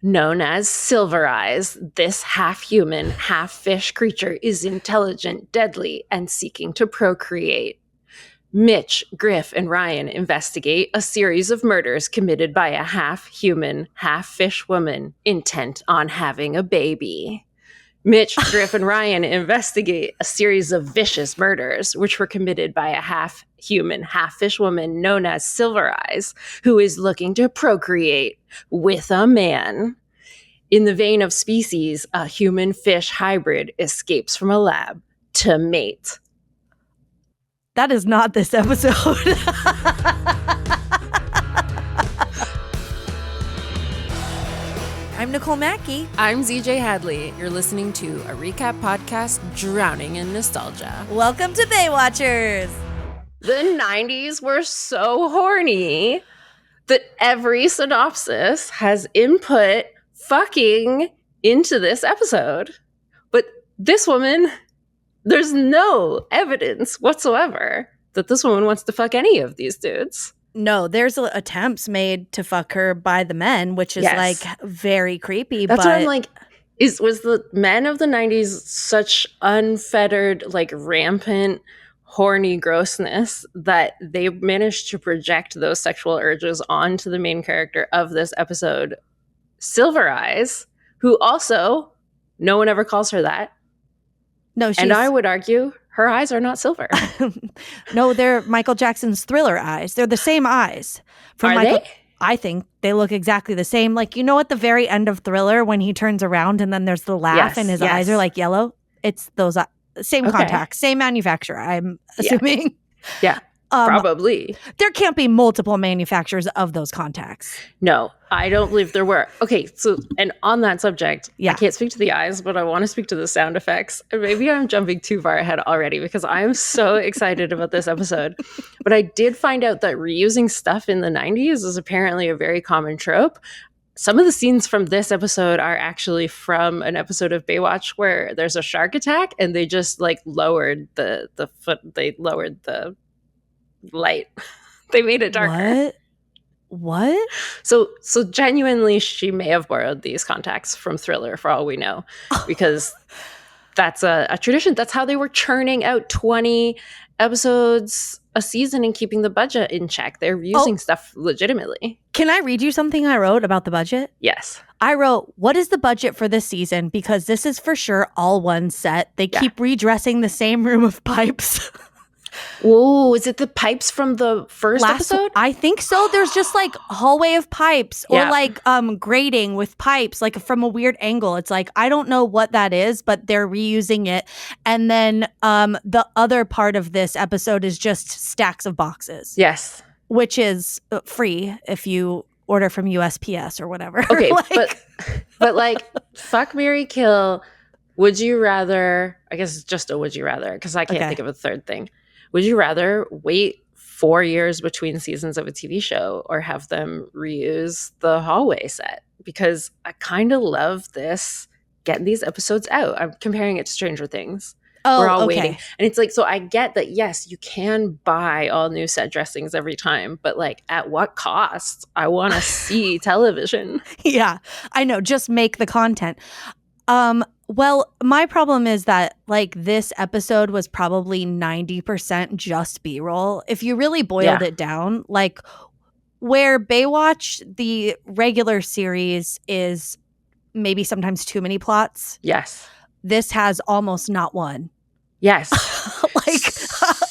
Known as Silver Eyes, this half-human, half-fish creature is intelligent, deadly, and seeking to procreate. Mitch, Griff, and Ryan investigate a series of murders committed by a half-human, half-fish woman intent on having a baby. Mitch, Griff, and Ryan investigate a series of vicious murders which were committed by a half-human, half-fish woman known as Silver Eyes, who is looking to procreate with a man. In the vein of Species, a human-fish hybrid escapes from a lab to mate. That is not this episode. I'm Nicole Mackey. I'm ZJ Hadley. You're listening to a recap podcast drowning in nostalgia. Welcome to Baywatchers. The 90s were so horny that every synopsis has input fucking into this episode. But this woman, there's no evidence whatsoever that this woman wants to fuck any of these dudes. No, there's attempts made to fuck her by the men, which is like very creepy. That's what I'm like. Was the men of the 90s such unfettered, like rampant, horny grossness that they managed to project those sexual urges onto the main character of this episode, Silver Eyes, who also no one ever calls her that. No, and I would argue her eyes are not silver. No, they're Michael Jackson's Thriller eyes. They're the same eyes. Are they? I think they look exactly the same. Like, you know, at the very end of Thriller when he turns around and then there's the laugh and his eyes are like yellow? It's those same contacts, same manufacturer, I'm assuming. Yeah. Probably. There can't be multiple manufacturers of those contacts. No, I don't believe there were. Okay, so, and on that subject, I can't speak to the eyes, but I want to speak to the sound effects. And maybe I'm jumping too far ahead already because I'm so excited about this episode. But I did find out that reusing stuff in the 90s is apparently a very common trope. Some of the scenes from this episode are actually from an episode of Baywatch where there's a shark attack and they just like lowered the light. They made it darker. What? So genuinely, she may have borrowed these contacts from Thriller for all we know, because that's a tradition. That's how they were churning out 20 episodes a season and keeping the budget in check. They're using stuff legitimately. Can I read you something I wrote about the budget? Yes. I wrote, what is the budget for this season? Because this is for sure all one set. They keep redressing the same room of pipes. Whoa, is it the pipes from the first episode? I think so. There's just like hallway of pipes or like grating with pipes, like from a weird angle. It's like, I don't know what that is, but they're reusing it. And then the other part of this episode is just stacks of boxes. Yes. Which is free if you order from USPS or whatever. Okay, but like, fuck, marry, kill. Would you rather, I guess it's just a would you rather, because I can't think of a third thing. Would you rather wait 4 years between seasons of a TV show or have them reuse the hallway set? Because I kind of love this, getting these episodes out. I'm comparing it to Stranger Things. We're all waiting. And it's like, so I get that, yes, you can buy all new set dressings every time, but like at what cost? I want to see television. Yeah, I know. Just make the content. Well, my problem is that like this episode was probably 90% just B-roll. If you really boiled it down, like where Baywatch, the regular series, is maybe sometimes too many plots. Yes. This has almost not one. Yes.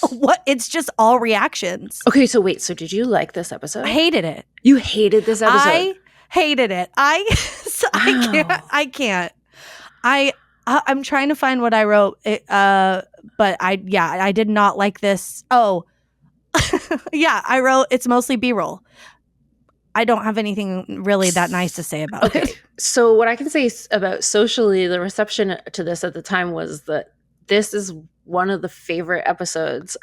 What? It's just all reactions. Okay, so wait. So did you like this episode? I hated it. You hated this episode? I hated it. I can't. I'm trying to find what I wrote, but I did not like this. Oh, I wrote it's mostly B-roll. I don't have anything really that nice to say about it. So what I can say about socially, the reception to this at the time was that this is one of the favorite episodes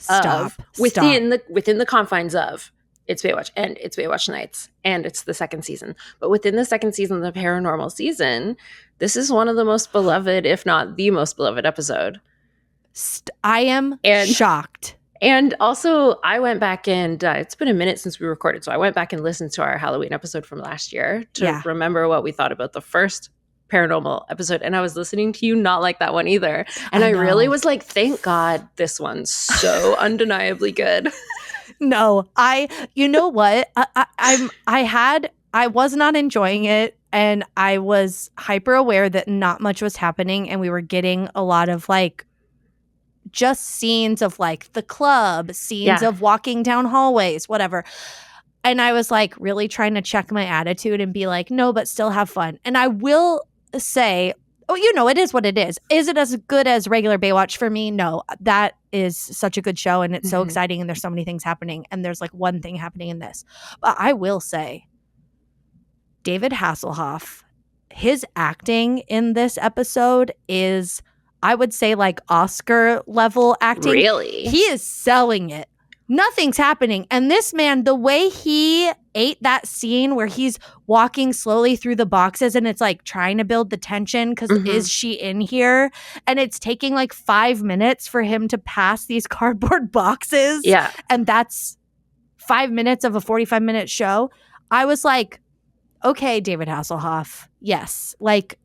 within the confines of it's Baywatch and it's Baywatch Nights and it's the second season. But within the second season, the Paranormal season, this is one of the most beloved, if not the most beloved episode. I am shocked. And also, I went back and it's been a minute since we recorded, so I went back and listened to our Halloween episode from last year to remember what we thought about the first Paranormal episode. And I was listening to you not like that one either. And I really was like, thank God this one's so undeniably good. No, you know what? I was not enjoying it, and I was hyper aware that not much was happening, and we were getting a lot of like just scenes of like the club, scenes of walking down hallways, whatever. And I was like really trying to check my attitude and be like, no, but still have fun. And I will say, it is what it is. Is it as good as regular Baywatch for me? No, that is such a good show, and it's so exciting, and there's so many things happening, and there's like one thing happening in this. But I will say, David Hasselhoff, his acting in this episode is, I would say, like Oscar level acting. Really? He is selling it. Nothing's happening. And this man, the way he ate that scene where he's walking slowly through the boxes and it's like trying to build the tension because is she in here? And it's taking like 5 minutes for him to pass these cardboard boxes. Yeah. And that's 5 minutes of a 45-minute show. I was like, okay, David Hasselhoff. Yes. Like,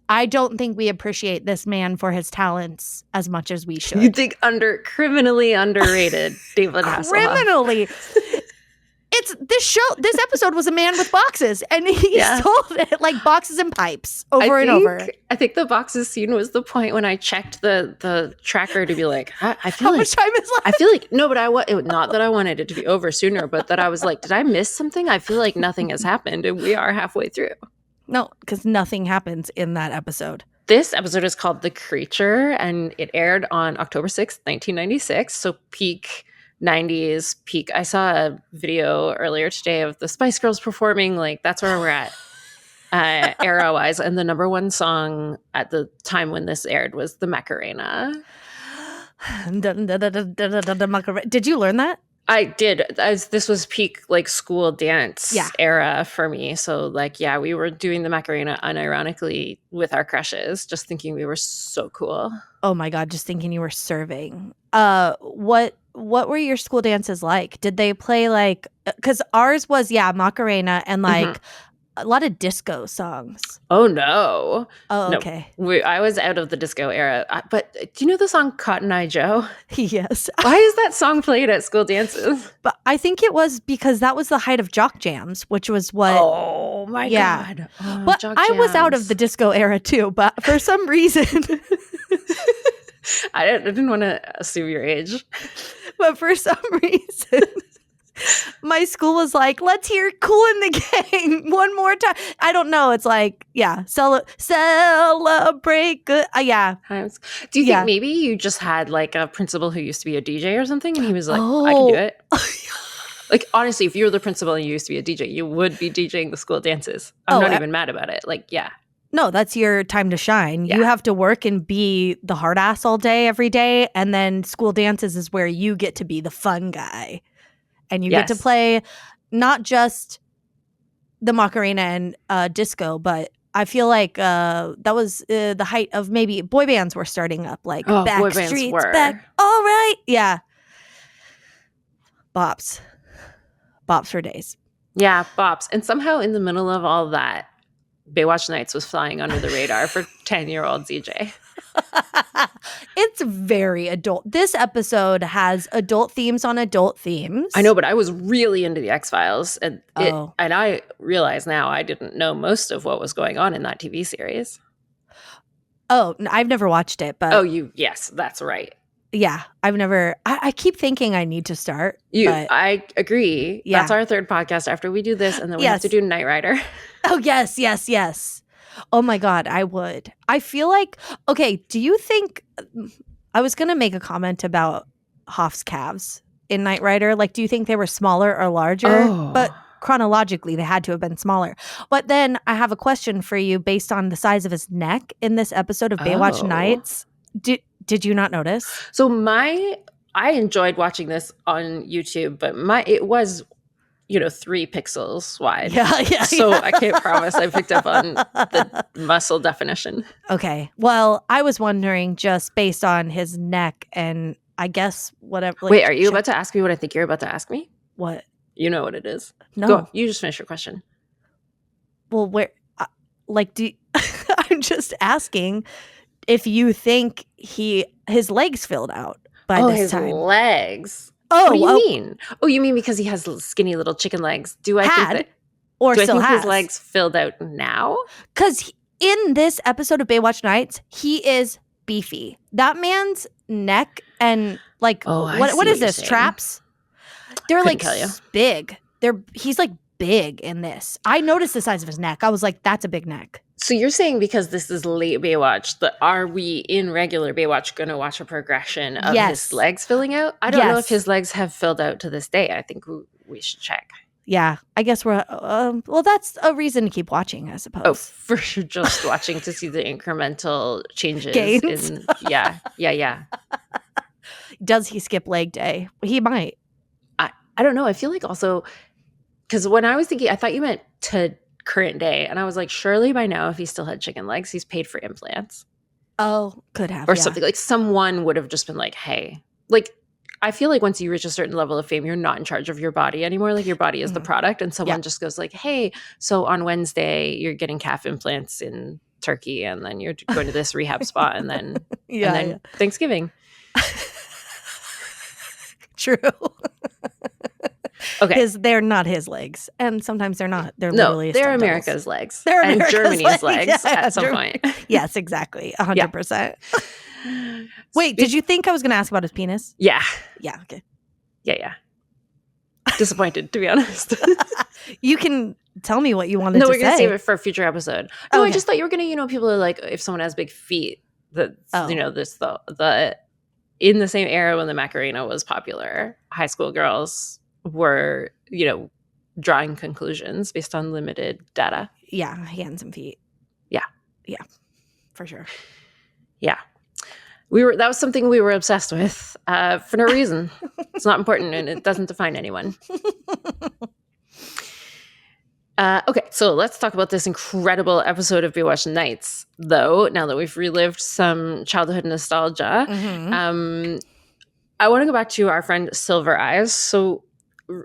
I don't think we appreciate this man for his talents as much as we should. You think criminally underrated David Hasselhoff. Criminally. It's this episode was a man with boxes, and he sold it like boxes and pipes over and over. I think the boxes scene was the point when I checked the tracker to be like, I feel how much time is left? I feel like, no, but not that I wanted it to be over sooner, but that I was like, did I miss something? I feel like nothing has happened, and we are halfway through. No, because nothing happens in that episode. This episode is called The Creature, and it aired on October 6th, 1996. So peak 90s, peak. I saw a video earlier today of the Spice Girls performing. Like, that's where we're at era-wise. And the number one song at the time when this aired was the Macarena. Did you learn that? I did. This was peak like school dance era for me. So like, we were doing the Macarena unironically with our crushes, just thinking we were so cool. Oh my God, just thinking you were serving. What were your school dances like? Did they play like, because ours was, Macarena and like a lot of disco songs. Oh, no. Oh, no. Okay. I was out of the disco era. But do you know the song Cotton Eye Joe? Yes. Why is that song played at school dances? But I think it was because that was the height of jock jams, which was what. Oh, my God. Oh, but I was out of the disco era too, but for some reason. I didn't want to assume your age. But for some reason. My school was like, let's hear Cool in the Gang one more time. I don't know. It's like, celebrate good. Times. Do you think maybe you just had like a principal who used to be a DJ or something? And he was like, I can do it. Like, honestly, if you were the principal and you used to be a DJ, you would be DJing the school dances. I'm not even mad about it. Like, No, that's your time to shine. You have to work and be the hard ass all day, every day. And then school dances is where you get to be the fun guy. And you get to play not just the Macarena and disco, but I feel like that was the height of maybe boy bands were starting up, like Backstreet's back. All right. Yeah. Bops for days. Yeah, bops. And somehow in the middle of all that, Baywatch Nights was flying under the radar for 10-year-old ZJ. It's very adult. This episode has adult themes on adult themes. I know, but I was really into the X-Files, and I realize now I didn't know most of what was going on in that TV series. Oh, I've never watched it, but yes, that's right. Yeah, I've never. I keep thinking I need to start. I agree. Yeah. That's our third podcast after we do this, and then we have to do Knight Rider. Oh yes. Oh my God, I would. I feel like, okay, do you think, I was going to make a comment about Hoff's calves in Knight Rider. Like, do you think they were smaller or larger? Oh. But chronologically, they had to have been smaller. But then I have a question for you based on the size of his neck in this episode of Baywatch Nights. Did you not notice? So I enjoyed watching this on YouTube, but it was 3 pixels wide. Yeah. So I can't promise I picked up on the muscle definition. Okay. Well, I was wondering just based on his neck and I guess whatever. Like, Wait, are you about to ask me what I think you're about to ask me? What? You know what it is. No. Go. You just finish your question. Well, where? I'm just asking if you think his legs filled out by this time. His legs. Oh, what do you mean? Oh, you mean because he has skinny little chicken legs? Do I think his legs filled out now? Because in this episode of Baywatch Nights, he is beefy. That man's neck and what is this? Traps? They're big. He's like big in this. I noticed the size of his neck. I was like, that's a big neck. So you're saying because this is late Baywatch, are we in regular Baywatch going to watch a progression of his legs filling out? I don't know if his legs have filled out to this day. I think we should check. Yeah, I guess we're that's a reason to keep watching, I suppose. Oh, for sure, just watching to see the incremental changes. Gains? Yeah. Does he skip leg day? He might. I don't know. I feel like also, because when I was thinking, I thought you meant to current day, and I was like, surely by now, if he still had chicken legs, he's paid for implants. Oh, could have. Or something. Like someone would have just been like, hey, like, I feel like once you reach a certain level of fame, you're not in charge of your body anymore. Like your body is the product. And someone just goes like, hey, so on Wednesday, you're getting calf implants in Turkey. And then you're going to this rehab spot. And then, Thanksgiving. True. Okay. Because they're not his legs. And sometimes they're not. They're literally they're America's legs. They're America's Germany's legs at some point. Yes, exactly. 100%. Wait, did you think I was going to ask about his penis? Yeah. Yeah, okay. Yeah. Disappointed, to be honest. You can tell me what you wanted to say. No, we're going to save it for a future episode. No, okay. I just thought you were going to, people are like, if someone has big feet, this the in the same era when the Macarena was popular, high school girls were, drawing conclusions based on limited data. Yeah, hands and feet. Yeah. Yeah, for sure. Yeah. That was something we were obsessed with for no reason. It's not important and it doesn't define anyone. Okay, so let's talk about this incredible episode of Baywatch Nights, though, now that we've relived some childhood nostalgia. Mm-hmm. I want to go back to our friend Silver Eyes. So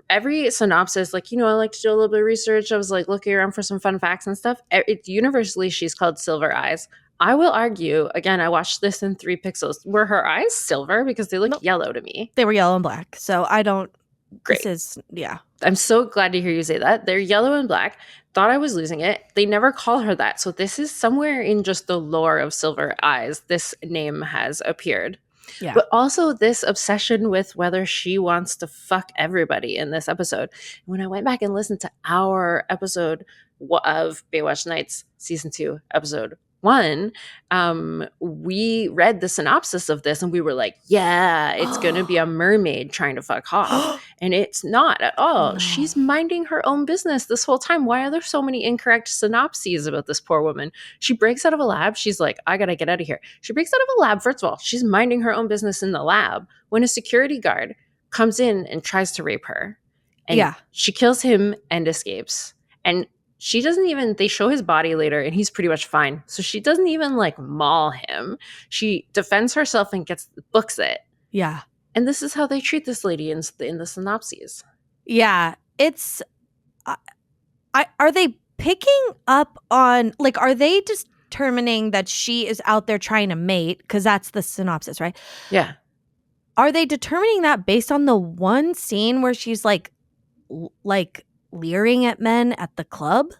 every synopsis, I like to do a little bit of research. I was looking around for some fun facts and stuff. Universally, she's called Silver Eyes. I will argue, again, I watched this in 3 pixels. Were her eyes silver? Because they look yellow to me. They were yellow and black. So I don't... Great. Yeah. I'm so glad to hear you say that. They're yellow and black. Thought I was losing it. They never call her that. So this is somewhere in just the lore of Silver Eyes. This name has appeared. Yeah. But also this obsession with whether she wants to fuck everybody in this episode. When I went back and listened to our episode of Baywatch Nights, Season 2, Episode 1, we read the synopsis of this and we were like, yeah, it's going to be a mermaid trying to fuck Hoff. And it's not at all. No. She's minding her own business this whole time. Why are there so many incorrect synopses about this poor woman? She breaks out of a lab. She's like, I got to get out of here. She breaks out of a lab. First of all, she's minding her own business in the lab when a security guard comes in and tries to rape her. And she kills him and escapes. And she doesn't even, they show his body later and he's pretty much fine. So she doesn't even maul him. She defends herself and books it. Yeah. And this is how they treat this lady in the synopses. Yeah. It's, are they picking up on, are they determining that she is out there trying to mate? Because that's the synopsis, right? Yeah. Are they determining that based on the one scene where she's leering at men at the club?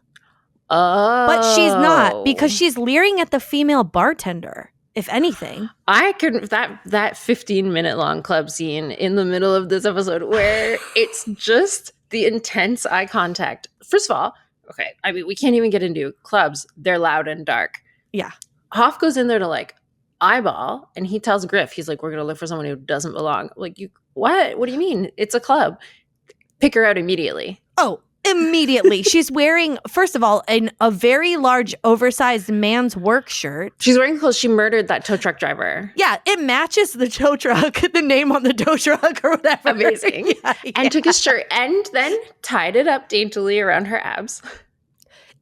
Oh. But she's not, because she's leering at the female bartender, if anything. I couldn't, that 15-minute long club scene in the middle of this episode where it's just the intense eye contact. First of all, okay, I mean, we can't even get into clubs. They're loud and dark. Yeah. Hoff goes in there to eyeball, and he tells Griff, he's like, we're going to look for someone who doesn't belong. What? What do you mean? It's a club. Pick her out immediately. Oh, immediately. She's wearing, first of all, a very large, oversized man's work shirt. She's wearing clothes. She murdered that tow truck driver. Yeah, it matches the tow truck, the name on the tow truck or whatever. Amazing. And took his shirt and then tied it up daintily around her abs.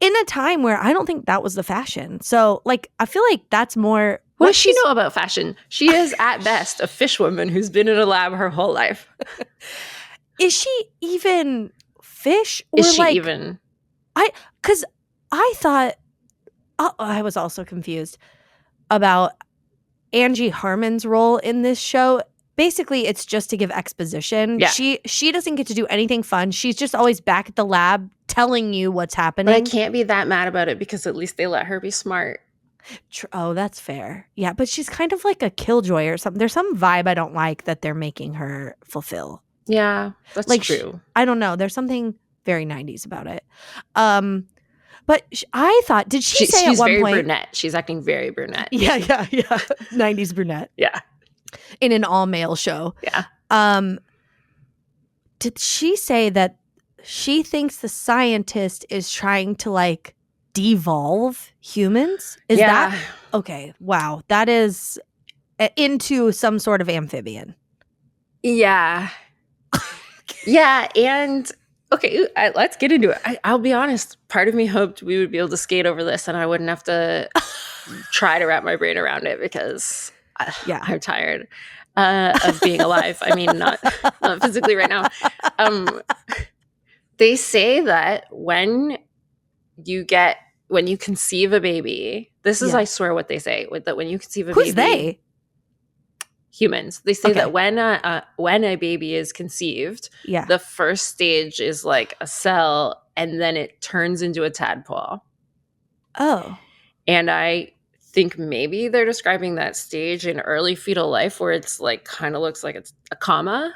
In a time where I don't think that was the fashion. So, I feel like that's more What does she know about fashion? She is, at best, a fish woman who's been in a lab her whole life. Is she even fish? Or is she even? Because I thought, I was also confused about Angie Harmon's role in this show. Basically, it's just to give exposition. Yeah. She doesn't get to do anything fun. She's just always back at the lab telling you what's happening. But I can't be that mad about it because at least they let her be smart. Oh, that's fair. Yeah, but she's kind of like a killjoy or something. There's some vibe I don't like that they're making her fulfill. Yeah, that's like, true. I don't know. There's something very 90s about it. But I thought, did she say at one point? She's very brunette. She's acting very brunette. Yeah. 90s brunette. Yeah. In an all-male show. Yeah. Did she say that she thinks the scientist is trying to like devolve humans? Is that okay? Wow, that is into some sort of amphibian. Yeah. Yeah, and okay, let's get into it. I'll be honest. Part of me hoped we would be able to skate over this, and I wouldn't have to try to wrap my brain around it because I'm tired of being alive. I mean, not physically right now. They say that when you conceive a baby, this is, I swear, what they say, that when you conceive a baby. Who's they? Humans. They say that when a baby is conceived, the first stage is like a cell, and then it turns into a tadpole. Oh. And I think maybe they're describing that stage in early fetal life where it's like kind of looks like it's a comma.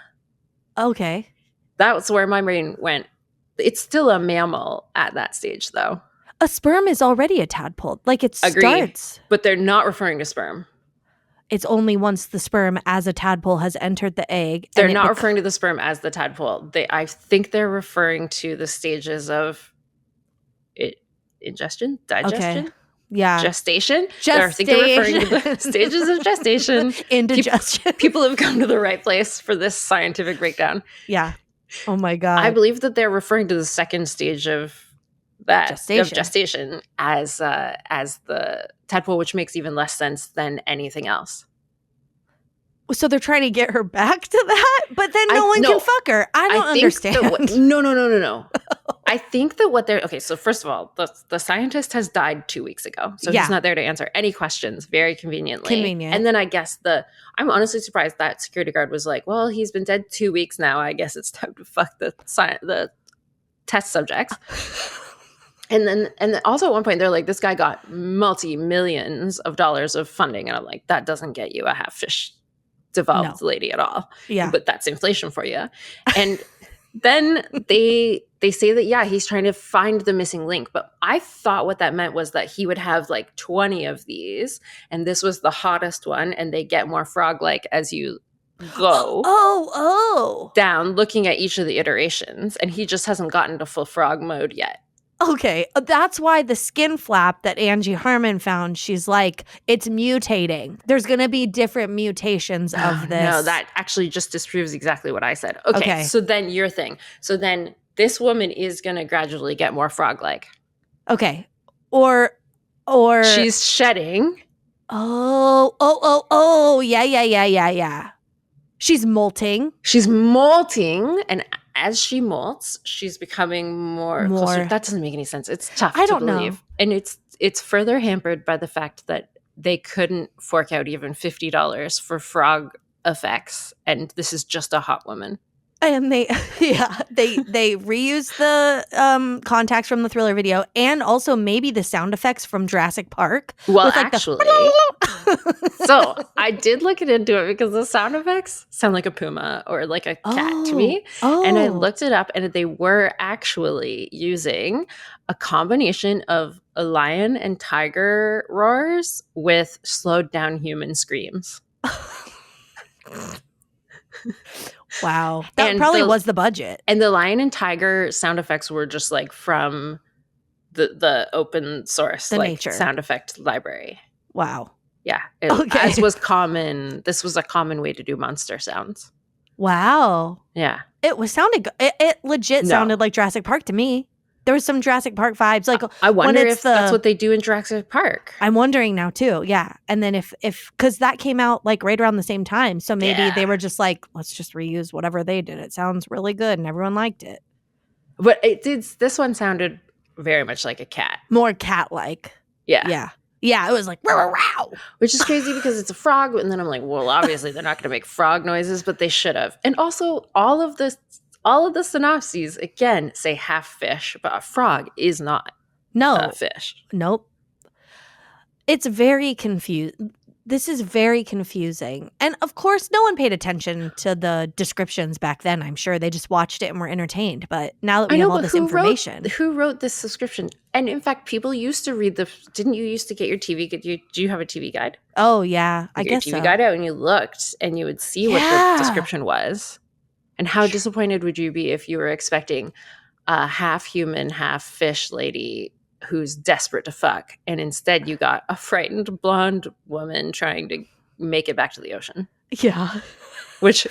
Okay. That's where my brain went. It's still a mammal at that stage, though. A sperm is already a tadpole. Like it starts. But they're not referring to sperm. It's only once the sperm as a tadpole has entered the egg. They're not referring to the sperm as the tadpole. I think they're referring to the stages of ingestion, digestion. Okay. Yeah. Gestation. I think they're referring to the stages of gestation. Indigestion. People have come to the right place for this scientific breakdown. Yeah. Oh my God. I believe that they're referring to the second stage of that gestation as the tadpole, which makes even less sense than anything else. So they're trying to get her back to that, but then no one can fuck her. I don't understand. No. I think that what they're okay. So first of all, the scientist has died 2 weeks ago, so he's not there to answer any questions. Very conveniently. Convenient. And then I guess I'm honestly surprised that security guard was like, "Well, he's been dead 2 weeks now. I guess it's time to fuck the test subjects." And also at one point they're like, "This guy got multi-millions of dollars of funding," and I'm like, "That doesn't get you a half fish devolved lady at all." Yeah, but that's inflation for you. And then they say that he's trying to find the missing link, but I thought what that meant was that he would have like 20 of these, and this was the hottest one, and they get more frog-like as you go down, looking at each of the iterations, and he just hasn't gotten to full frog mode yet. Okay, that's why the skin flap that Angie Harmon found, she's like, it's mutating. There's going to be different mutations of this. No, that actually just disproves exactly what I said. Okay, so then your thing. So then this woman is going to gradually get more frog-like. Okay, or she's shedding. Yeah. She's molting. And as she molts, she's becoming more closer. That doesn't make any sense. It's tough to believe. Know. And it's further hampered by the fact that they couldn't fork out even $50 for frog effects, and this is just a hot woman. And they reused the contacts from the Thriller video, and also maybe the sound effects from Jurassic Park. Well, actually, so I did look into it because the sound effects sound like a puma or like a cat to me. And I looked it up, and they were actually using a combination of a lion and tiger roars with slowed down human screams. Wow. That probably was the budget. And the lion and tiger sound effects were just like from the open source nature sound effect library. Wow. Yeah. As was common. This was a common way to do monster sounds. Wow. Yeah. It legit sounded like Jurassic Park to me. There was some Jurassic Park vibes. Like I wonder when if that's what they do in Jurassic Park. I'm wondering now too. Yeah. And then if because that came out like right around the same time. So maybe they were just like, let's just reuse whatever they did. It sounds really good and everyone liked it. But this one sounded very much like a cat. More cat-like. Yeah. Yeah. Yeah. It was like, row, row, row. Which is crazy because it's a frog. And then I'm like, well, obviously they're not going to make frog noises, but they should have. And also all of the synopses, again, say half fish, but a frog is not a fish. Nope. It's very confusing. This is very confusing. And of course, no one paid attention to the descriptions back then. I'm sure they just watched it and were entertained. But now that we have all this information. Who wrote this subscription? And in fact, people used to read didn't you used to get your TV? Do you have a TV guide? Oh, yeah. I guess your TV guide out and you looked and you would see what the description was. And how disappointed would you be if you were expecting a half human, half fish lady who's desperate to fuck, and instead you got a frightened blonde woman trying to make it back to the ocean? Yeah. Which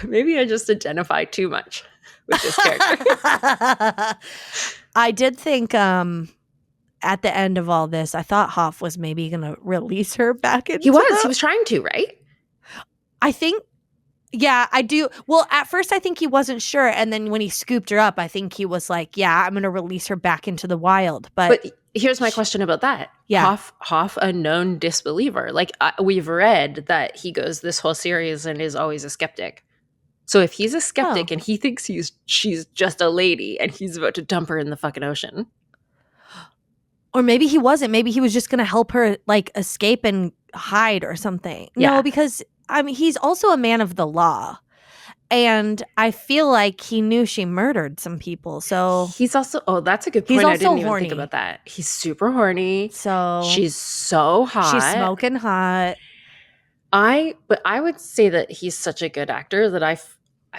maybe I just identify too much with this character. I did think at the end of all this, I thought Hoff was maybe going to release her back into He was trying to, right? I think. Yeah, I do. Well, at first I think he wasn't sure. And then when he scooped her up, I think he was like, yeah, I'm going to release her back into the wild. But here's my question about that. Yeah. Hoff, a known disbeliever. Like we've read that he goes this whole series and is always a skeptic. So if he's a skeptic and he thinks she's just a lady and he's about to dump her in the fucking ocean. Or maybe he wasn't. Maybe he was just going to help her like escape and hide or something. Yeah. No, because I mean, he's also a man of the law. And I feel like he knew she murdered some people. So he's also, that's a good point. I didn't even think about that. He's super horny. So she's so hot. She's smoking hot. But I would say that he's such a good actor that I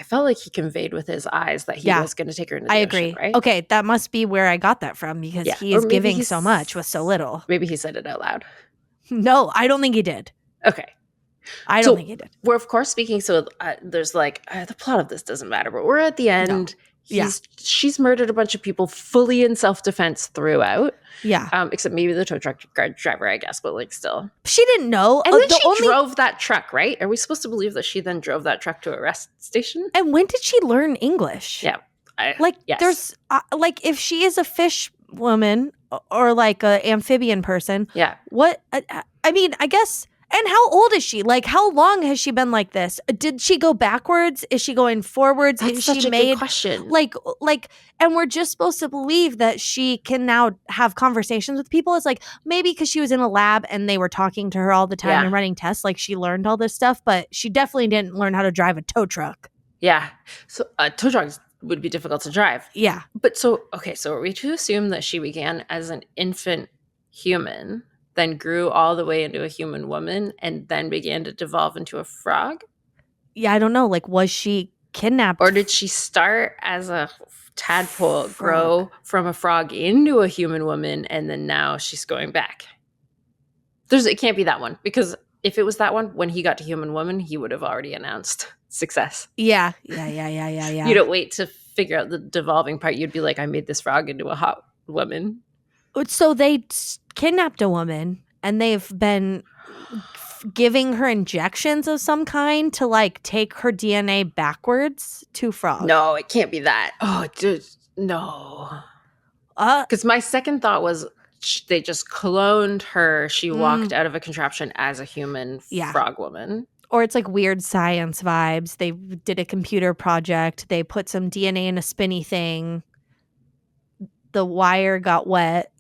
felt like he conveyed with his eyes that he was going to take her into the ocean, agree. Right? Okay, that must be where I got that from because he is giving so much with so little. Maybe he said it out loud. No, I don't think he did. Okay. I don't think he did. We're, of course, speaking. So there's like the plot of this doesn't matter, but we're at the end. No. She's murdered a bunch of people fully in self-defense throughout. Yeah. Except maybe the tow truck driver, I guess, but like still. She didn't know. And then she drove that truck, right? Are we supposed to believe that she then drove that truck to a rest station? And when did she learn English? Yeah. There's like if she is a fish woman or like an amphibian person. Yeah. What? I mean, I guess. And how old is she? Like, how long has she been like this? Did she go backwards? Is she going forwards? That's such a good question. Like, and we're just supposed to believe that she can now have conversations with people. It's like maybe because she was in a lab and they were talking to her all the time and running tests. Like she learned all this stuff, but she definitely didn't learn how to drive a tow truck. Yeah. So tow trucks would be difficult to drive. Yeah. But so are we to assume that she began as an infant human, then grew all the way into a human woman, and then began to devolve into a frog? Yeah, I don't know. Like, was she kidnapped? Or did she start as a tadpole, grow from a frog into a human woman, and then now she's going back? It can't be that one, because if it was that one, when he got to human woman, he would have already announced success. Yeah. You don't wait to figure out the devolving part. You'd be like, I made this frog into a hot woman. So they kidnapped a woman and they've been giving her injections of some kind to like take her DNA backwards to frog. No, it can't be that. Oh, dude, no. Because my second thought was they just cloned her. She walked out of a contraption as a human frog woman. Or it's like weird science vibes. They did a computer project. They put some DNA in a spinny thing. The wire got wet.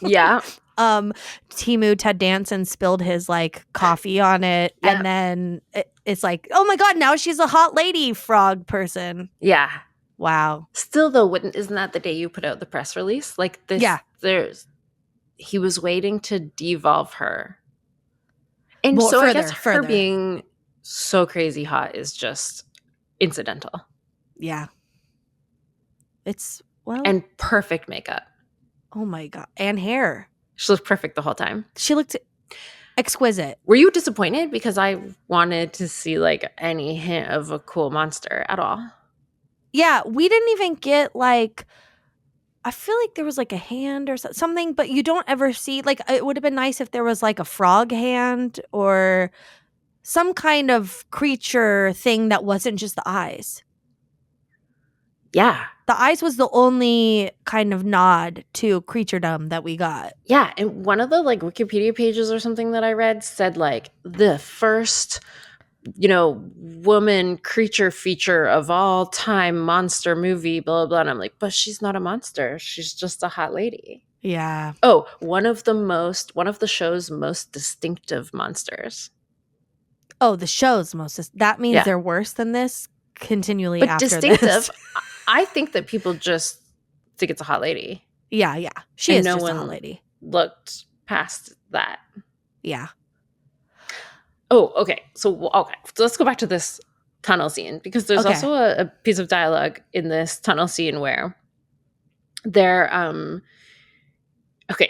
Yeah. Timu Ted Danson spilled his like coffee on it, and then it's like, oh my god, now she's a hot lady frog person. Yeah. Wow. Still though, isn't that the day you put out the press release? Like this. Yeah. He was waiting to devolve her, and well, I guess her being so crazy hot is just incidental. Yeah. It's. Well, and perfect makeup. Oh my god. And hair. She looked perfect the whole time. She looked exquisite. Were you disappointed? Because I wanted to see like any hint of a cool monster at all. Yeah, we didn't even get like I feel like there was like a hand or something, but you don't ever see, like, it would have been nice if there was like a frog hand or some kind of creature thing that wasn't just the eyes. Yeah. The eyes was the only kind of nod to creaturedom that we got. Yeah, and one of the like Wikipedia pages or something that I read said like the first, woman creature feature of all time monster movie, blah, blah, blah. And I'm like, but she's not a monster. She's just a hot lady. Yeah. Oh, one of the show's most distinctive monsters. Oh, the show's that means they're worse than this continually but after distinctive, this. I think that people just think it's a hot lady. Yeah. She is just a hot lady. Looked past that. Yeah. Oh, okay. So let's go back to this tunnel scene because there's also a piece of dialogue in this tunnel scene where they're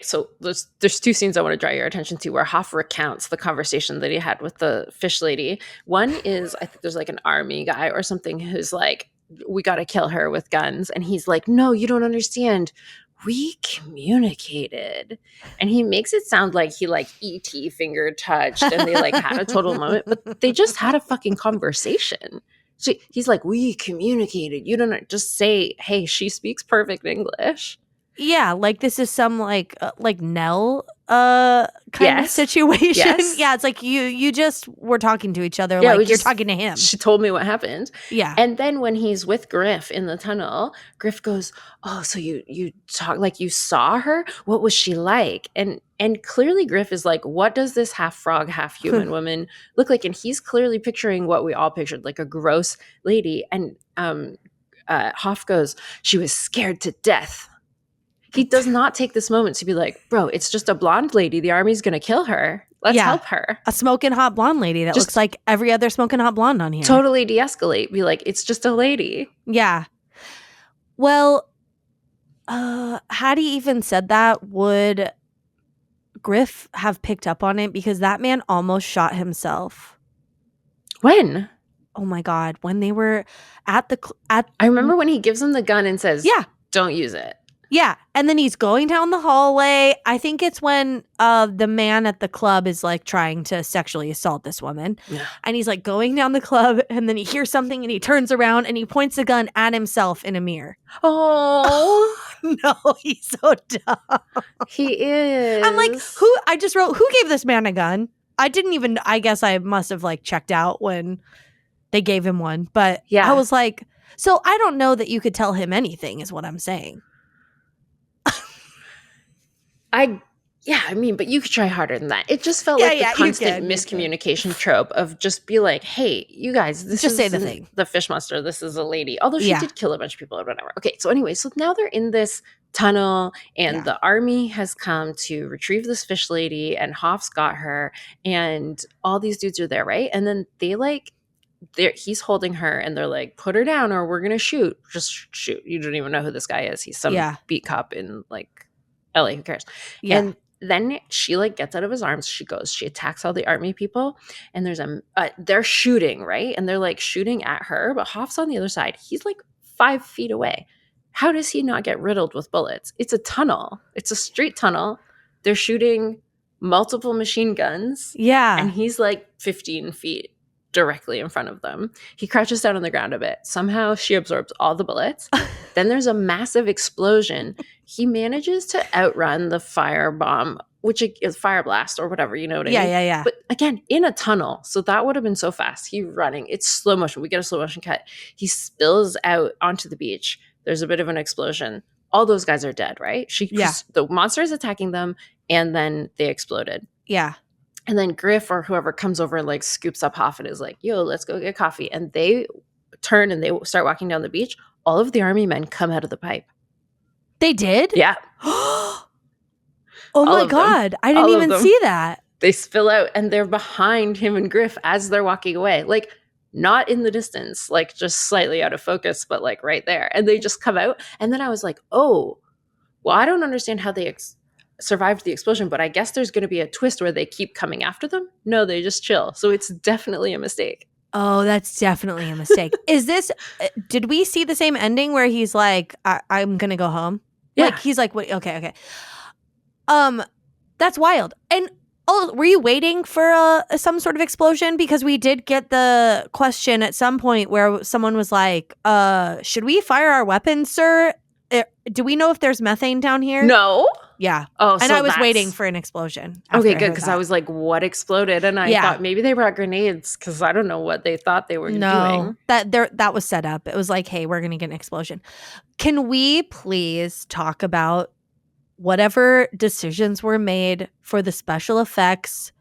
so there's two scenes I want to draw your attention to where Hoff recounts the conversation that he had with the fish lady. One is I think there's like an army guy or something who's like, we got to kill her with guns. And he's like, no, you don't understand. We communicated. And he makes it sound like he like E.T. finger touched and they like had a total moment, but they just had a fucking conversation. So he's like, we communicated. You don't just say, hey, she speaks perfect English. Yeah, like this is some like Nell kind of situation. Yes. Yeah, it's like you just were talking to each other like you're talking to him. She told me what happened. Yeah. And then when he's with Griff in the tunnel, Griff goes, "Oh, so you talk like you saw her? What was she like?" And clearly Griff is like, "What does this half frog, half human woman look like?" And he's clearly picturing what we all pictured, like a gross lady. And Hoff goes, "She was scared to death." He does not take this moment to be like, bro, it's just a blonde lady. The army's going to kill her. Let's help her. A smoking hot blonde lady that just looks like every other smoking hot blonde on here. Totally de-escalate. Be like, it's just a lady. Yeah. Well, had he even said that, would Griff have picked up on it? Because that man almost shot himself. When? Oh my God. When they were at I remember when he gives him the gun and says, yeah, don't use it. Yeah, and then he's going down the hallway. I think it's when the man at the club is like trying to sexually assault this woman. Yeah. And he's like going down the club and then he hears something and he turns around and he points the gun at himself in a mirror. Oh, no, he's so dumb. He is. I'm like, I just wrote, who gave this man a gun? I guess I must have like checked out when they gave him one. But yeah. I was like, so I don't know that you could tell him anything is what I'm saying. But you could try harder than that. It just felt like the constant miscommunication trope of just be like, hey, you guys, this just is say the thing. The fish monster. This is a lady. Although she did kill a bunch of people or whatever. Okay, so anyway, so now they're in this tunnel and the army has come to retrieve this fish lady and Hoff's got her and all these dudes are there, right? And then he's holding her and they're like, put her down or we're going to shoot. Just shoot. You don't even know who this guy is. He's some beat cop in like LA, who cares? Yeah. And then she like gets out of his arms. She attacks all the army people and there's they're shooting, right? And they're like shooting at her, but Hoff's on the other side. He's like 5 feet away. How does he not get riddled with bullets? It's a tunnel. It's a street tunnel. They're shooting multiple machine guns. Yeah. And he's like 15 feet directly in front of them. He crouches down on the ground a bit. Somehow she absorbs all the bullets. Then there's a massive explosion. He manages to outrun the firebomb, which is fire blast or whatever, you know what I mean? Yeah. But again, in a tunnel. So that would have been so fast. He's running. It's slow motion. We get a slow motion cut. He spills out onto the beach. There's a bit of an explosion. All those guys are dead, right? The monster is attacking them and then they exploded. Yeah. And then Griff or whoever comes over and like scoops up Hoff and is like, yo, let's go get coffee. And they turn and they start walking down the beach. All of the army men come out of the pipe. They did? Yeah. Oh my God. I didn't even see that. They spill out and they're behind him and Griff as they're walking away. Like not in the distance, like just slightly out of focus, but like right there. And they just come out. And then I was like, oh, well, I don't understand how they survived the explosion, but I guess there's going to be a twist where they keep coming after them. No, they just chill. So it's definitely a mistake. Oh, that's definitely a mistake. Did we see the same ending where he's like, I'm going to go home? Yeah. Like, he's like, wait, okay. That's wild. And were you waiting for some sort of explosion? Because we did get the question at some point where someone was like, should we fire our weapons, sir? Do we know if there's methane down here? No. Yeah. Oh, and so I was waiting for an explosion. Okay, good, because I was like, what exploded? And I thought maybe they brought grenades, because I don't know what they thought they were doing. That was set up. It was like, hey, we're going to get an explosion. Can we please talk about whatever decisions were made for the special effects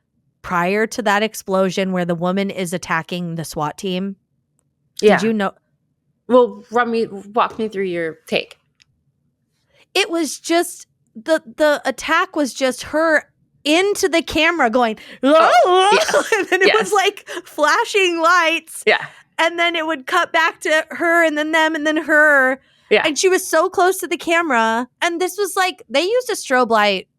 prior to that explosion where the woman is attacking the SWAT team? Yeah. Did you know? Well, walk me through your take. It was just the attack was just her into the camera going, yes. And then it was like flashing lights. Yeah. And then it would cut back to her and then them and then her. Yeah. And she was so close to the camera. And this was like, they used a strobe light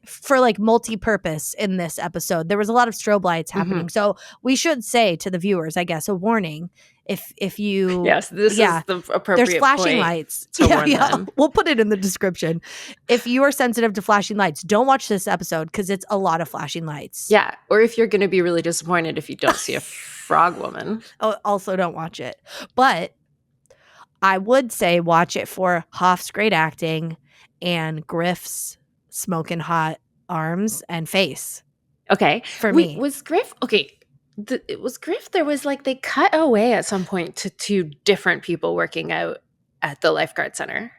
for like multi-purpose in this episode. There was a lot of strobe lights happening. Mm-hmm. So we should say to the viewers, I guess, a warning. If you this is the appropriate there's flashing point lights. To warn them. We'll put it in the description. If you are sensitive to flashing lights, don't watch this episode because it's a lot of flashing lights. Yeah. Or if you're going to be really disappointed if you don't see a frog woman. Oh, also don't watch it. But I would say watch it for Hoff's great acting and Griff's smoking hot arms and face. Okay. For me. Was Griff okay? It was Griff. There was like they cut away at some point to two different people working out at the lifeguard center.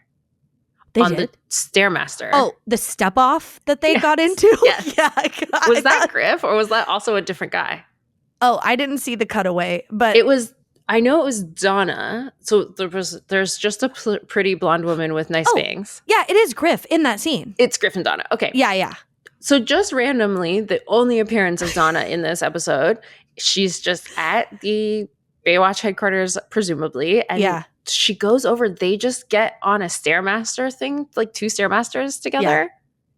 They on did? The Stairmaster. Oh, the step off that they got into? Yes. Yeah. Was that Griff or was that also a different guy? Oh, I didn't see the cutaway, but it was. I know it was Donna. So there's just a pretty blonde woman with nice bangs. Yeah, it is Griff in that scene. It's Griff and Donna. Okay. Yeah. So just randomly, the only appearance of Donna in this episode, she's just at the Baywatch headquarters, presumably. And she goes over, they just get on a Stairmaster thing, like two Stairmasters together. Yeah.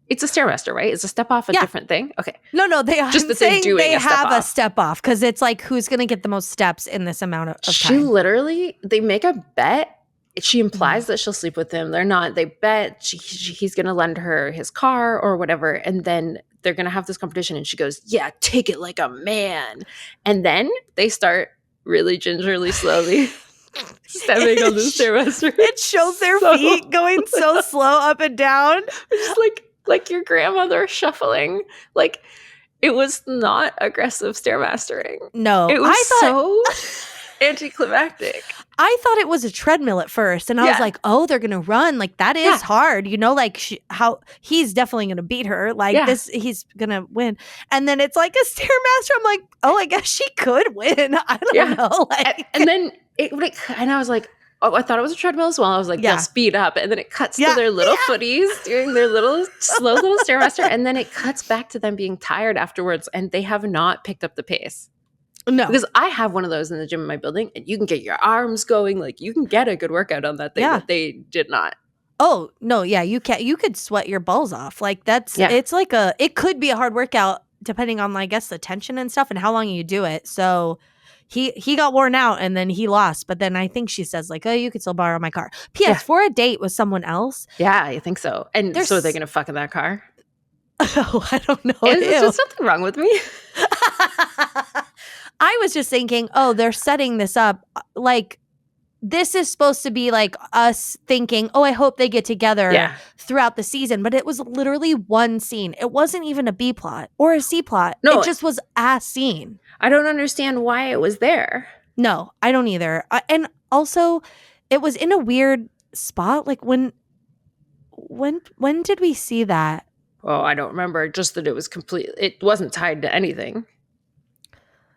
It's a Stairmaster, right? It's a step off a different thing? Okay. No, they have a step off because it's like who's going to get the most steps in this amount of time. She literally, they make a bet. She implies that she'll sleep with him. They're not. They bet he's going to lend her his car or whatever. And then they're going to have this competition. And she goes, yeah, take it like a man. And then they start really gingerly, slowly stepping on the Stairmaster. It shows their feet going so slow up and down. Just like your grandmother shuffling. Like, it was not aggressive Stairmastering. No. It was so anticlimactic. I thought it was a treadmill at first, and I was like, "Oh, they're gonna run! Like that is hard, you know? Like how he's definitely gonna beat her. Like this, he's gonna win." And then it's like a Stairmaster. I'm like, "Oh, I guess she could win. I don't know." Like, and then and I was like, "Oh, I thought it was a treadmill as well." I was like, "They'll speed up," and then it cuts to their little footies doing their little slow little Stairmaster, and then it cuts back to them being tired afterwards, and they have not picked up the pace. No. Because I have one of those in the gym in my building, and you can get your arms going. Like, you can get a good workout on that thing, but they did not. Oh, no, yeah, you could sweat your balls off. Like, it's like it could be a hard workout depending on, I guess, the tension and stuff and how long you do it. So he got worn out and then he lost. But then I think she says, like, oh, you could still borrow my car. P.S. For a date with someone else. Yeah, I think so. And so are they going to fuck in that car? Oh, I don't know. Is there something wrong with me? I was just thinking, oh, they're setting this up. Like, this is supposed to be like us thinking, oh, I hope they get together throughout the season. But it was literally one scene. It wasn't even a B plot or a C plot. No, it just was a scene. I don't understand why it was there. No, I don't either. And also, it was in a weird spot. Like, when did we see that? Oh, I don't remember. Just that it wasn't tied to anything.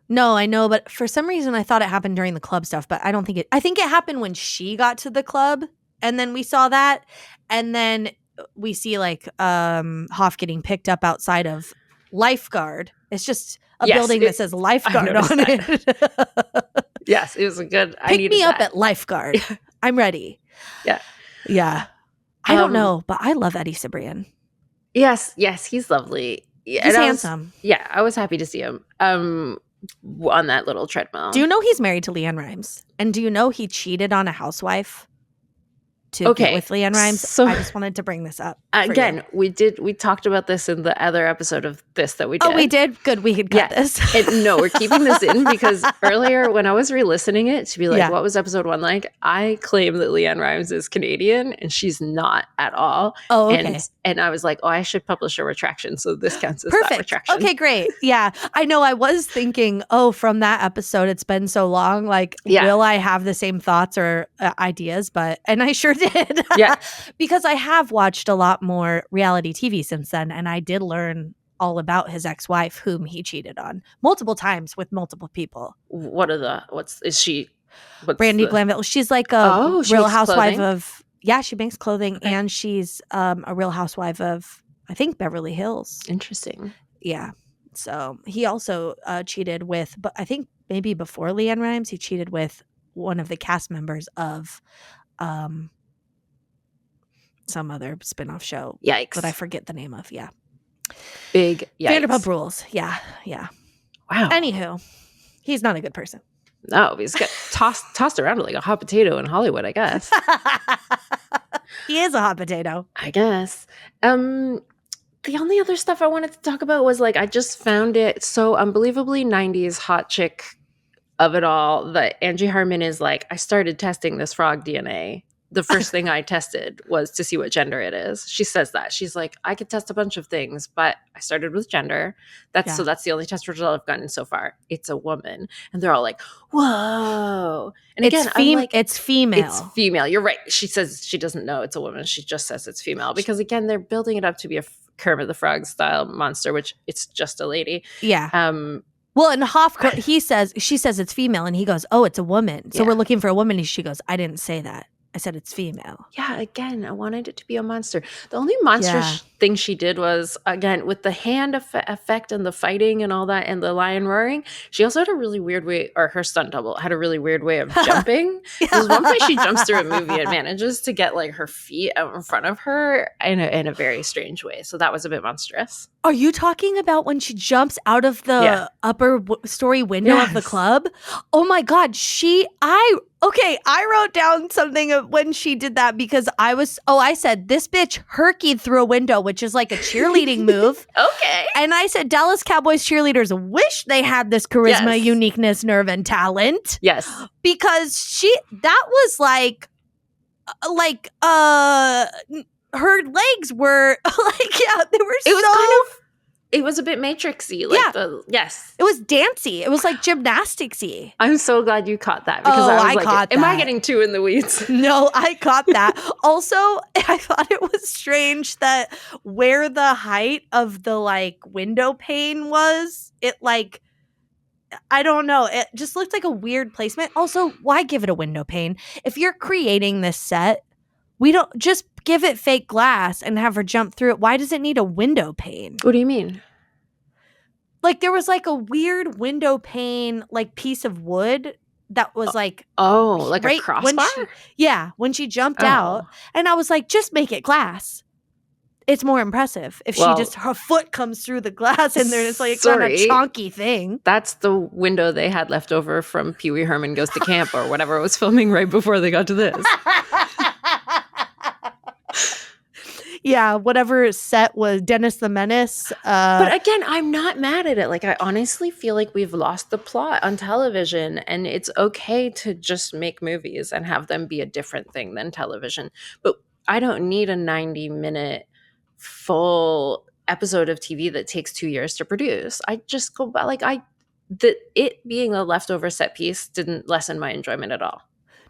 No, I know, but for some reason I thought it happened during the club stuff, but I don't think I think it happened when she got to the club and then we saw that. And then we see like Hoff getting picked up outside of Lifeguard. It's just a building that says Lifeguard on it. Yes, it was a good. Pick me up at Lifeguard. I'm ready. Yeah. I don't know, but I love Eddie Cibrian. Yes, he's lovely. Yeah, he's handsome. I was happy to see him. On that little treadmill. Do you know he's married to Leanne Rimes? And do you know he cheated on a housewife to get with Leanne Rimes. So I just wanted to bring this up. Again, we talked about this in the other episode of this that we did. Oh, we did? Good. We could cut this. No, we're keeping this in because earlier when I was re-listening it to be like, what was episode 1 like? I claim that Leanne Rimes is Canadian and she's not at all. Oh, okay. And I was like, I should publish a retraction. So this counts as perfect. That retraction. Okay, great. Yeah. I know I was thinking, from that episode, it's been so long. Like, will I have the same thoughts or ideas? And I sure did. Yeah. Because I have watched a lot more reality TV since then. And I did learn all about his ex-wife, whom he cheated on multiple times with multiple people. Is she? Brandy Glanville. She's like a Real Housewife of, she makes clothing. Okay. And she's a Real Housewife of, I think, Beverly Hills. Interesting. Yeah. So he also cheated with, but I think maybe before Leanne Rimes, he cheated with one of the cast members of some other spinoff show. Yikes. That I forget the name of. Yeah. Big yikes. Vanderpump Rules. Yeah. Yeah. Wow. Anywho, he's not a good person. No, he's got tossed around like a hot potato in Hollywood, I guess. He is a hot potato. I guess. The only other stuff I wanted to talk about was like, I just found it so unbelievably 90s hot chick of it all that Angie Harmon is like, I started testing this frog DNA. The first thing I tested was to see what gender it is. She says that. She's like, I could test a bunch of things, but I started with gender. So that's the only test result I've gotten so far. It's a woman. And they're all like, whoa. And again, I'm like, it's female. It's female. You're right. She says she doesn't know it's a woman. She just says it's female. Because again, they're building it up to be a Kermit the Frog style monster, which it's just a lady. Yeah. Well, and Hoff, she says it's female, and he goes, oh, it's a woman. So we're looking for a woman. And she goes, I didn't say that. I said it's female. Yeah, again, I wanted it to be a monster. The only monstrous thing she did was, again, with the hand effect and the fighting and all that and the lion roaring, she also had a really weird way, or her stunt double had a really weird way of jumping. There's one point she jumps through a movie and manages to get like her feet out in front of her in a very strange way. So that was a bit monstrous. Are you talking about when she jumps out of the upper story window of the club? Oh my God. I wrote down something of when she did that because I said this bitch herkied through a window, which is like a cheerleading move. Okay. And I said Dallas Cowboys cheerleaders wish they had this charisma, uniqueness, nerve, and talent. Yes. Because that was like her legs were they were it was a bit matrixy. It was dancey. It was like gymnasticsy. I'm so glad you caught that because I was caught am that. I getting too in the weeds? No, I caught that. Also, I thought it was strange that where the height of the like window pane was, it like, I don't know. It just looked like a weird placement. Also, why give it a window pane? If you're creating this set, we don't just give it fake glass and have her jump through it. Why does it need a window pane? What do you mean? Like there was like a weird window pane, like piece of wood that was like a crossbar? When she jumped out, and I was like, just make it glass. It's more impressive if her foot comes through the glass and there's like not a chonky thing. That's the window they had left over from Pee Wee Herman Goes to Camp or whatever was filming right before they got to this. Yeah, whatever set was Dennis the Menace. But again, I'm not mad at it. Like, I honestly feel like we've lost the plot on television, and it's okay to just make movies and have them be a different thing than television. But I don't need a 90-minute full episode of TV that takes 2 years to produce. I just go back, it being a leftover set piece didn't lessen my enjoyment at all.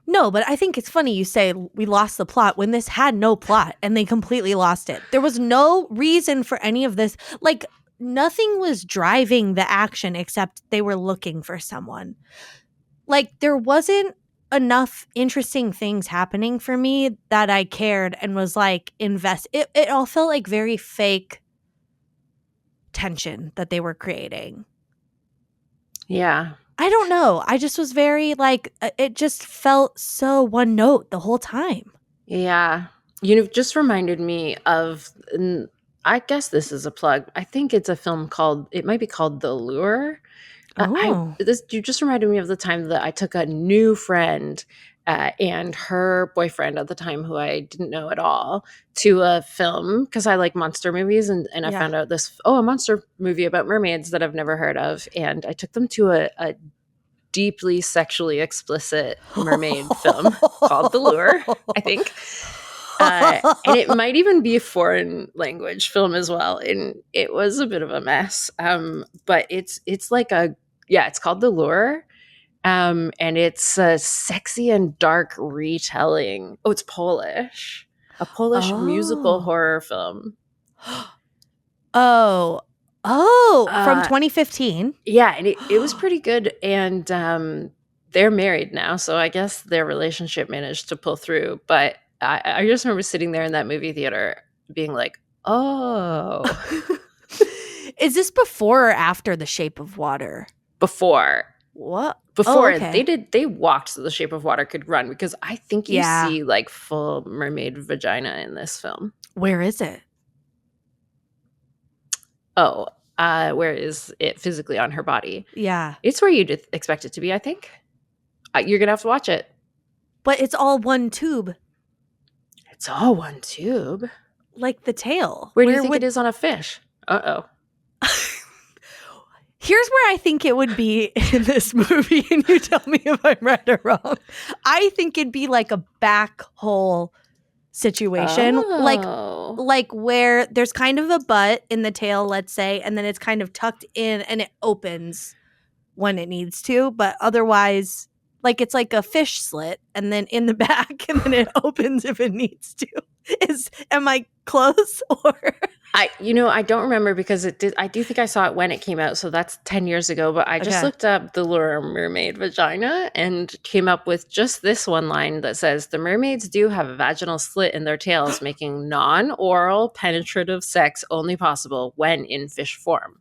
No, but I think it's funny you say we lost the plot when this had no plot and they completely lost it. There was no reason for any of this. Like, nothing was driving the action except they were looking for someone. Like, there wasn't enough interesting things happening for me that I cared and was like, It all felt like very fake tension that they were creating. Yeah. I don't know. I just was very like, it just felt so one note the whole time. Yeah. You've just reminded me of, I guess this is a plug. I think it's a film it might be called The Lure. Oh. You just reminded me of the time that I took a new friend and her boyfriend at the time, who I didn't know at all, to a film because I like monster movies, and I Yeah. found out a monster movie about mermaids that I've never heard of, and I took them to a deeply sexually explicit mermaid film called The Lure, I think. And it might even be a foreign language film as well, and it was a bit of a mess. But it's like it's called The Lure. And it's a sexy and dark retelling. Oh, it's Polish. A Polish musical horror film. Oh, from 2015. Yeah, and it was pretty good. And they're married now, so I guess their relationship managed to pull through. But I just remember sitting there in that movie theater being like, oh. Is this before or after The Shape of Water? Before. What? Before okay. they walked so The Shape of Water could run, because I think you see like full mermaid vagina in this film. Where is it? Oh, where is it physically on her body? Yeah. It's where you'd expect it to be, I think. You're going to have to watch it. But it's all one tube. It's all one tube? Like the tail. Where do you think it is on a fish? Uh-oh. Here's where I think it would be in this movie, and you tell me if I'm right or wrong. I think it'd be like a back hole situation. Like where there's kind of a butt in the tail, let's say, and then it's kind of tucked in and it opens when it needs to. But otherwise, like it's like a fish slit and then in the back and then it opens if it needs to. Am I close? Or I don't remember, because I do think I saw it when it came out, so that's 10 years ago, but I just looked up The Lure Mermaid Vagina and came up with just this one line that says, the mermaids do have a vaginal slit in their tails, making non-oral penetrative sex only possible when in fish form.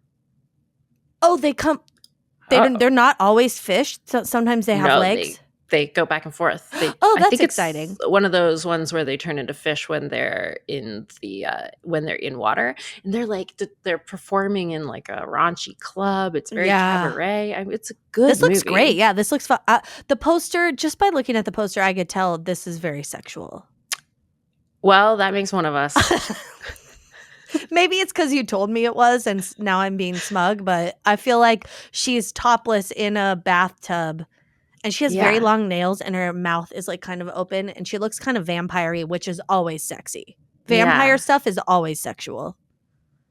Oh, they're not always fish. So sometimes they have legs. They go back and forth. That's exciting. One of those ones where they turn into fish when they're in water, and they're performing in like a raunchy club. It's very cabaret. It's a good. This looks movie. great. Yeah, this looks fun. The poster, just by looking at the poster, I could tell this is very sexual. Well, that makes one of us. Maybe it's because you told me it was, and now I'm being smug. But I feel like she's topless in a bathtub. And she has very long nails, and her mouth is like kind of open, and she looks kind of vampire-y, which is always sexy. Vampire stuff is always sexual.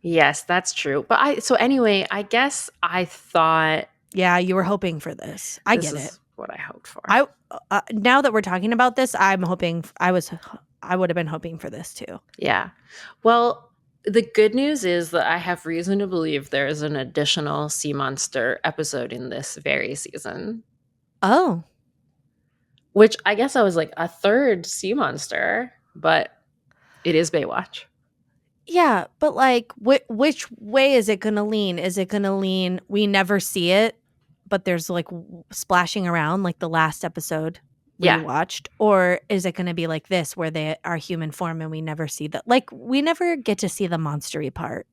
Yes, that's true. But anyway, I guess I thought. Yeah, you were hoping for this. I get it. What I hoped for. Now that we're talking about this, I'm hoping I would have been hoping for this too. Yeah. Well, the good news is that I have reason to believe there is an additional sea monster episode in this very season. Oh. Which I guess I was like a third sea monster, but it is Baywatch. Yeah, but like which way is it going to lean? Is it going to lean we never see it, but there's like splashing around like the last episode we watched? Or is it going to be like this where they are human form and we never see that? Like we never get to see the monstery part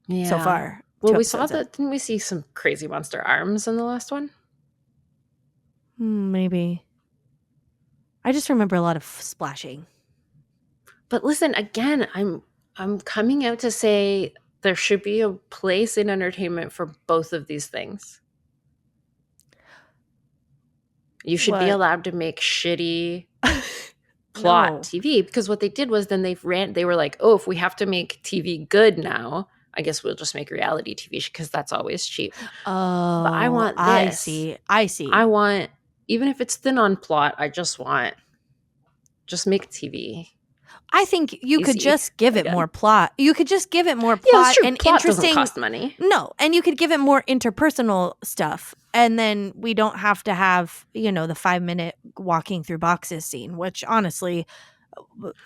so far. Well, we saw that. Didn't we see some crazy monster arms in the last one? Maybe. I just remember a lot of splashing. But listen, again, I'm coming out to say there should be a place in entertainment for both of these things. You should be allowed to make shitty plot TV, because what they did was then they were like, oh, if we have to make TV good now, I guess we'll just make reality TV because that's always cheap. Oh, but I want this. I see. I want, even if it's thin on plot, just make TV. I think you could just give it more plot. You could just give it more plot and plot interesting. Doesn't cost money. No, and you could give it more interpersonal stuff, and then we don't have to have the 5-minute walking through boxes scene, which honestly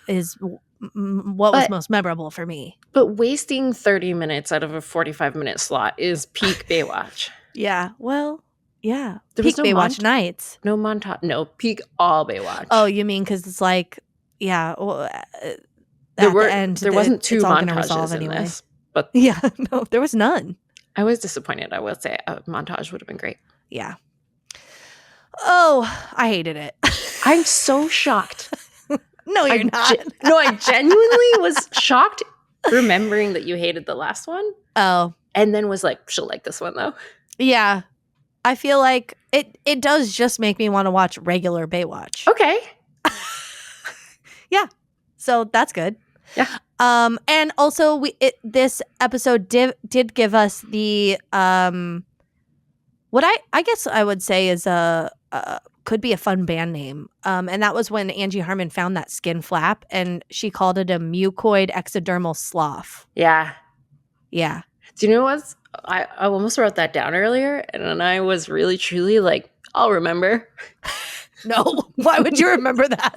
is what was most memorable for me. But wasting 30 minutes out of a 45-minute slot is peak Baywatch. Yeah, well, yeah, peak Baywatch Nights. No montage. No, peak all Baywatch. Oh, you mean because it's like. Yeah, well, there wasn't two montages in this, but no, there was none. I was disappointed. I will say a montage would have been great. Yeah. Oh, I hated it. I'm so shocked. No, you're not. I genuinely was shocked remembering that you hated the last one. Oh. And then was like, she'll like this one though. Yeah. I feel like it does just make me want to watch regular Baywatch. Okay. Yeah. So that's good. Yeah. And also this episode did give us the what I guess I would say is could be a fun band name. And that was when Angie Harmon found that skin flap and she called it a mucoid ectodermal slough. Yeah. Yeah. Do you know what? I almost wrote that down earlier, and then I was really, truly like, I'll remember. No. Why would you remember that?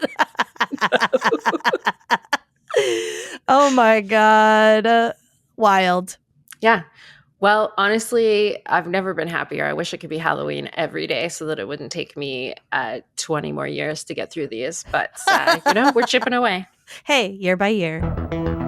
Oh, my God. Wild. Yeah. Well, honestly, I've never been happier. I wish it could be Halloween every day so that it wouldn't take me 20 more years to get through these. But, we're chipping away. Hey, year by year.